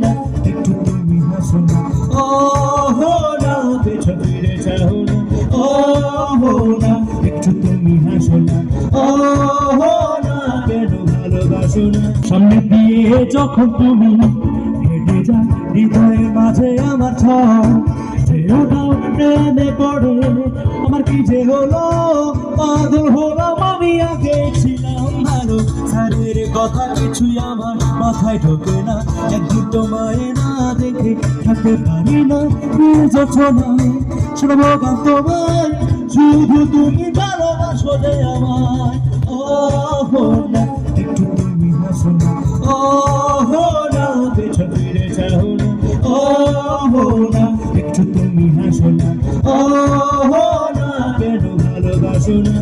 না একটু তুমি হাসো না, না পেছন ফিরে যাও না, না একটু তুমি হাসো না, না কেন ভালোবাসো না। সামনে দিয়ে যখন তুমি হেঁটে যাও হৃদয়ের মাঝে আমার ছয় সেওটাও প্রেমে পড়ে আমার কি যে হলো, পাগল হলাম আমি। আগে ছিলাম ভালো, স্যারের কথা কিছুই আমার মাথায় ঢোকে না, একদিন তোমায় না দেখে থাকতে পারি না। যছনায় শোনাবো গান তোমায়, শুধু তুমি ভালোবাসো যে আমায়। না একটু তুমি হাসো না, না পেছন ফিরে যাও না, না একটু তুমি হাসো না, না কেন ভালোবাসো না।